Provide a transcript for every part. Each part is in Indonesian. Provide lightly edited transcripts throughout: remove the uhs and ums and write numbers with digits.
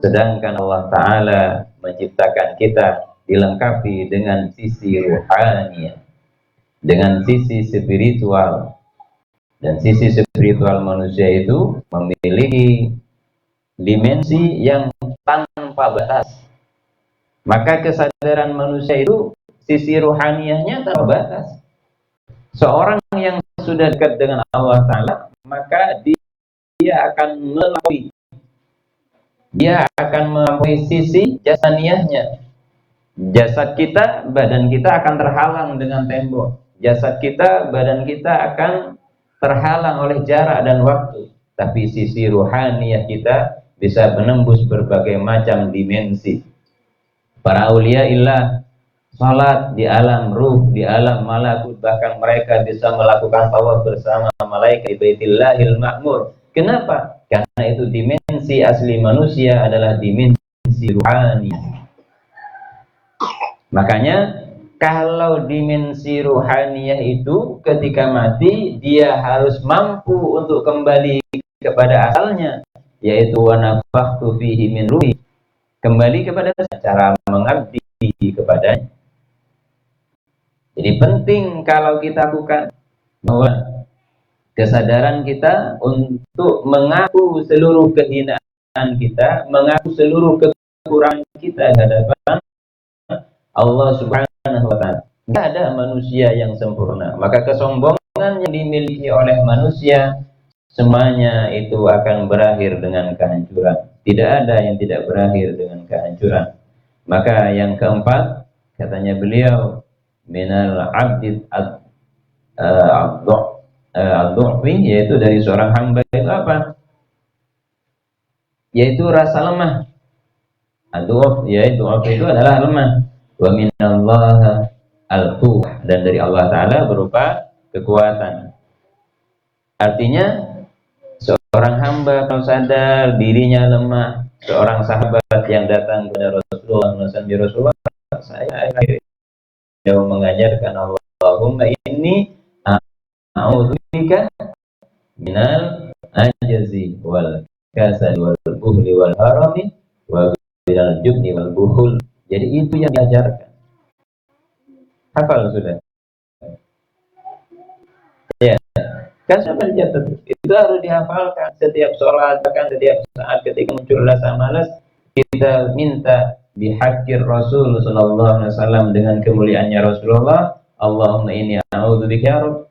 Sedangkan Allah Ta'ala menciptakan kita dilengkapi dengan sisi ruhaniyah, dengan sisi spiritual. Dan sisi spiritual manusia itu memiliki dimensi yang tanpa batas. Maka kesadaran manusia itu sisi ruhaniyahnya tanpa batas. Seorang yang sudah dekat dengan Allah Ta'ala, maka dia akan melampaui sisi jasaniyahnya. Jasad kita, badan kita akan terhalang dengan tembok. Jasad kita, badan kita akan terhalang oleh jarak dan waktu. Tapi sisi ruhaniyah kita bisa menembus berbagai macam dimensi. Para aulia illah salat di alam ruh, di alam malakut, bahkan mereka bisa melakukan tawaf bersama malaikat di Baitillahil Ma'mur. Kenapa? Karena itu dimensi asli manusia adalah dimensi ruhaniyah. Makanya kalau dimensi ruhaniyah itu ketika mati dia harus mampu untuk kembali kepada asalnya, yaitu wa nafakhtu fihi min ruhi, kembali kepada cara mengabdi kepadanya. Jadi penting kalau kita lakukan bahwa kesadaran kita untuk mengaku seluruh kehinaan kita, mengaku seluruh kekurangan kita di hadapan Allah Subhanahu wa Ta'ala. Tidak ada manusia yang sempurna. Maka kesombongan yang dimiliki oleh manusia semuanya itu akan berakhir dengan kehancuran. Tidak ada yang tidak berakhir dengan kehancuran. Maka yang keempat, katanya beliau, minal abdid ad-du'fi, yaitu dari seorang hamba itu apa? Yaitu rasa lemah. Ad-du'f, yaitu itu adalah lemah. Wa minallaha al-quwwah, dan dari Allah Ta'ala berupa kekuatan. Artinya seorang hamba kalau sadar dirinya lemah, seorang sahabat yang datang kepada Rasulullah, saya mengajarkan Allahumma inni a'udzubika minal ajazi wal kasal wal buhli wal harami wa minal jubni wal buhul. Jadi itu yang diajarkan. Hafal sudah? Ya, kan sudah dicatat. Itu harus dihafalkan setiap sholat, bahkan setiap saat ketika muncul rasa malas, kita minta bihaqqir Rasul sallallahu alaihi wasallam, dengan kemuliaannya Rasulullah, Allahumma inni a'udzubika ya Rabb,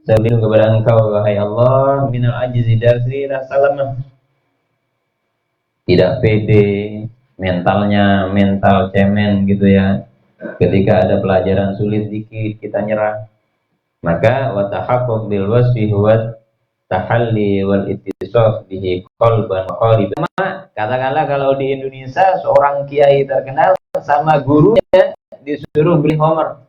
saya berlindung kepada Engkau wahai Allah minal ajzi, dari rasa lemah, tidak pede, mentalnya mental cemen gitu ya. Ketika ada pelajaran sulit dikit kita nyerah. Maka wa tahaqquq bil wasfi huwa tahalli wal ittisaf bihi qalban qalib. Katakanlah kalau di Indonesia seorang kiai terkenal sama gurunya disuruh beli homer.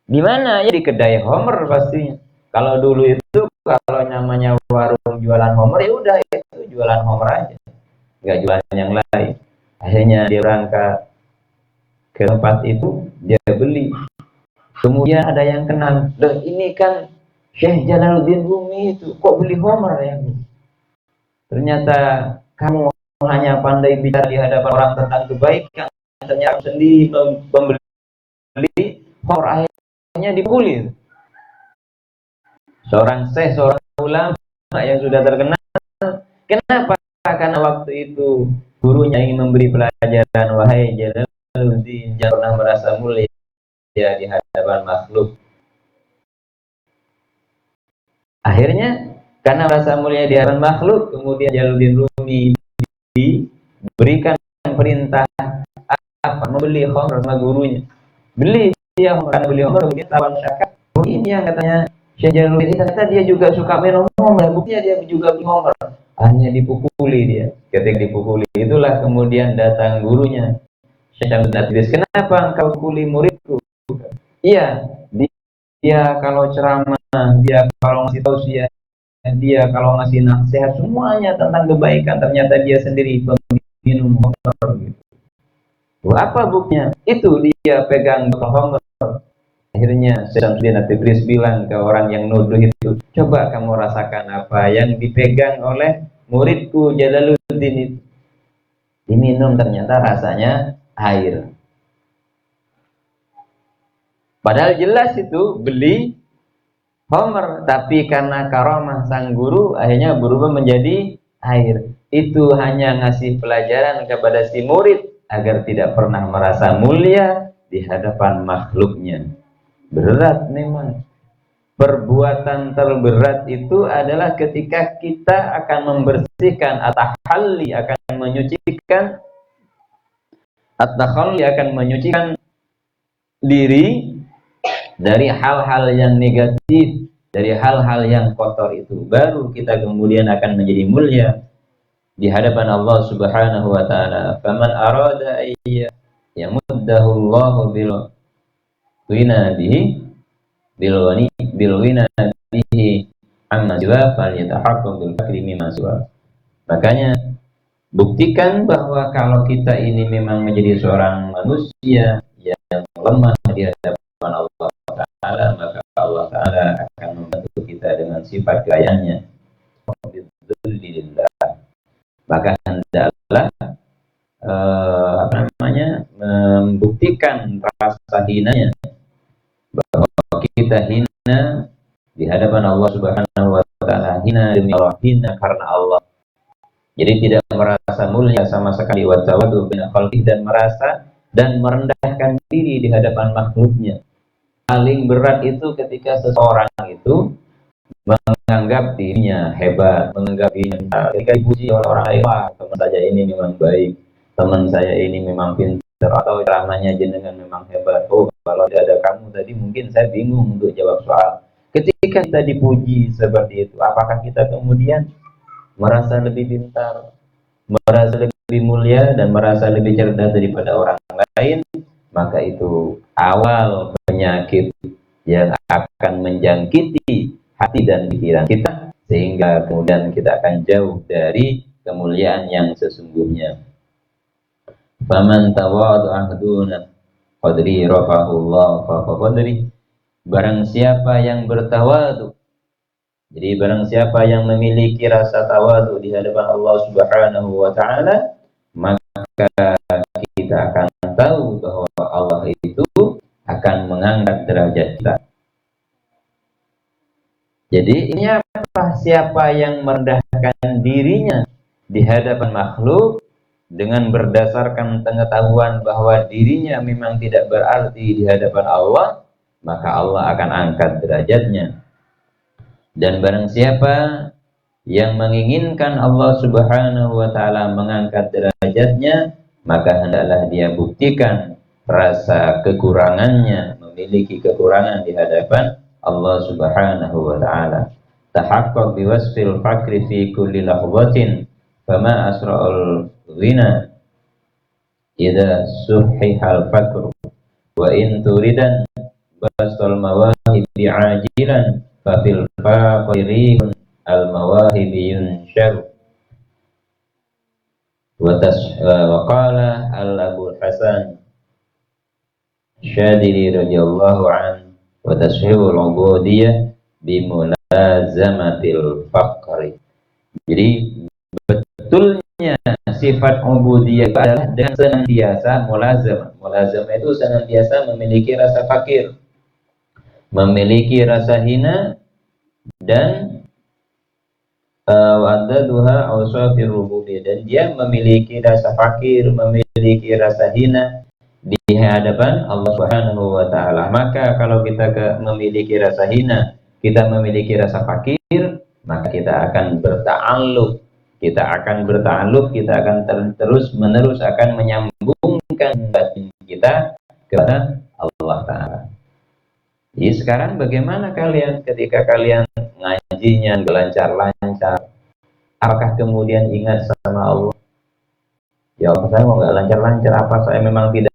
Gimana ya, di kedai homer pastinya. Kalau dulu itu kalau namanya warung jualan homer, ya udah itu jualan homer aja, nggak jualan yang lain. Akhirnya dia berangkat ke tempat itu, dia beli. Kemudian ada yang kenal, loh ini kan Syekh Jalaluddin Rumi itu, kok beli homer ya? Ternyata kamu hanya pandai bicara di hadapan orang tentang kebaikan, ternyata sendiri membeli homer, akhirnya dipukuli. Seorang syekh, seorang ulama yang sudah terkenal, kenapa? Karena waktu itu gurunya ingin memberi pelajaran, wahai Jalaluddin, jangan pernah merasa mulia di hadapan makhluk. Akhirnya karena merasa mulia di hadapan makhluk, kemudian Jalaluddin Rumi diberikan perintah apa? Membeli homer sama gurunya. Beli dia homer, beli homer, kemudian tawan syakat. Ini yang katanya Syekh Jalaluddin, ternyata dia juga suka minum homer, buktinya dia juga beli homer. Hanya dipukuli dia. Ketika dipukuli itulah kemudian datang gurunya, Syekh Abdul, kenapa engkau pukuli muridku? Iya, dia kalau ceramah, dia kalau ngasih tausiah, dia kalau ngasih nasihat, semuanya tentang kebaikan, ternyata dia sendiri peminum homer gitu. Apa buktinya? Itu dia pegang botol homer. Akhirnya Syamsuddin At-Tabrizi bilang ke orang yang nuduh itu, coba kamu rasakan apa yang dipegang oleh muridku Jalaluddin itu. diminum ternyata rasanya air. Padahal jelas itu beli homer, tapi karena karamah sang guru akhirnya berubah menjadi air. Itu hanya ngasih pelajaran kepada si murid agar tidak pernah merasa mulia di hadapan makhluknya. Berat memang. Perbuatan terberat itu adalah ketika kita akan membersihkan at-tahalli, akan menyucikan diri dari hal-hal yang negatif, dari hal-hal yang kotor itu. Baru kita kemudian akan menjadi mulia di hadapan Allah Subhanahu wa taala. Faman arada ayya yamuddahu Allahu bil wina bihi bilwina bihi amma siwa falyatahaqqaq bil fakri mimma siwa. Makanya buktikan bahwa kalau kita ini memang menjadi seorang manusia yang lemah di hadapan Allah Ta'ala, maka Allah Ta'ala akan membantu kita dengan sifat kayanya. Maka hendaklah membuktikan rasa hinanya, bahwa kita hina di hadapan Allah Subhanahu wa taala, hina demi Allah, hina karena Allah. Jadi tidak merasa mulia sama sekali, wa tawadu bina khalqih, dan merasa dan merendahkan diri di hadapan makhluknya. Paling berat itu ketika seseorang itu menganggap dirinya hebat, menganggap dirinya, ketika dipuji oleh orang lain, wah teman saya ini memang baik, teman saya ini memang pintar, atau ceramahnya jenengan memang hebat. Oh, kalau tidak ada kamu tadi mungkin saya bingung untuk jawab soal. Ketika kita dipuji seperti itu, apakah kita kemudian merasa lebih pintar, merasa lebih mulia, dan merasa lebih cerdas daripada orang lain? Maka itu awal penyakit yang akan menjangkiti hati dan pikiran kita, sehingga kemudian kita akan jauh dari kemuliaan yang sesungguhnya. Faman tawadhu'a duna qadri rafa'ahullah fawqa qadri. Barang siapa yang bertawadu, jadi barang siapa yang memiliki rasa tawadu di hadapan Allah Subhanahu wa taala, maka kita akan tahu bahwa Allah itu akan mengangkat derajat kita. Jadi ini apa? Siapa yang merendahkan dirinya di hadapan makhluk dengan berdasarkan pengetahuan bahwa dirinya memang tidak berarti di hadapan Allah, maka Allah akan angkat derajatnya. Dan barang siapa yang menginginkan Allah Subhanahu wa taala mengangkat derajatnya, maka hendaklah dia buktikan rasa kekurangannya, memiliki kekurangan di hadapan Allah Subhanahu wa taala. Tahaqqaq biwasfil fakri fi kulli lahzatin, fama asra'ul ghina idza suhihal fakru, wa in turidan basal mawahibi ajilan fa fil faqirihun al mawahibi yunshar. Wa qala al-Abu Hasan Syadili radhiyallahu anhu, wa tashhihul ubudiyah bimulazamatil faqri. Jadi betulnya sifat ubudiyah adalah dengan senantiasa mulazamah. Mulazamah itu senantiasa memiliki rasa fakir, memiliki rasa hina, dan wadaduha awsafir rububiyah, dan dia memiliki rasa fakir, memiliki rasa hina di hadapan Allah Subhanahu wa taala. Maka kalau kita memiliki rasa hina, kita memiliki rasa fakir, maka kita akan berta'alluq, kita akan terus menerus akan menyambungkan batin kita kepada Allah taala. Jadi sekarang bagaimana kalian ketika kalian ngajinya lancar-lancar, apakah kemudian ingat sama Allah? Ya Allah, saya mau nggak lancar-lancar, apa saya memang tidak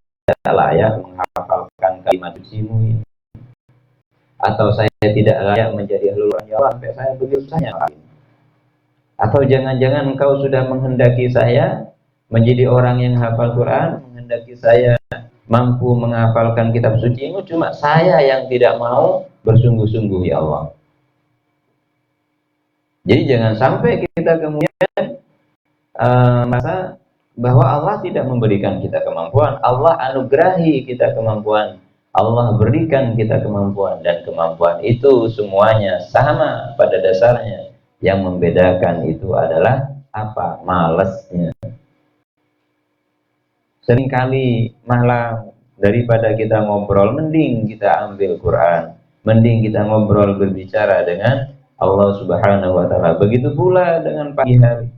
layak menghafalkan kalimat sucimu ini? Atau saya tidak layak menjadi ahlul Allah sampai saya begitu saja? Atau jangan-jangan engkau sudah menghendaki saya menjadi orang yang hafal Quran, menghendaki saya mampu menghafalkan kitab sucimu, cuma saya yang tidak mau bersungguh-sungguh, ya Allah. Jadi jangan sampai kita kemudian merasa bahwa Allah tidak memberikan kita kemampuan, Allah anugerahi kita kemampuan, Allah berikan kita kemampuan, dan kemampuan itu semuanya sama pada dasarnya. Yang membedakan itu adalah apa? Malesnya. Seringkali malah daripada kita ngobrol, mending kita ambil Quran, mending kita ngobrol berbicara dengan Allah Subhanahu wa Ta'ala. Begitu pula dengan pagi hari.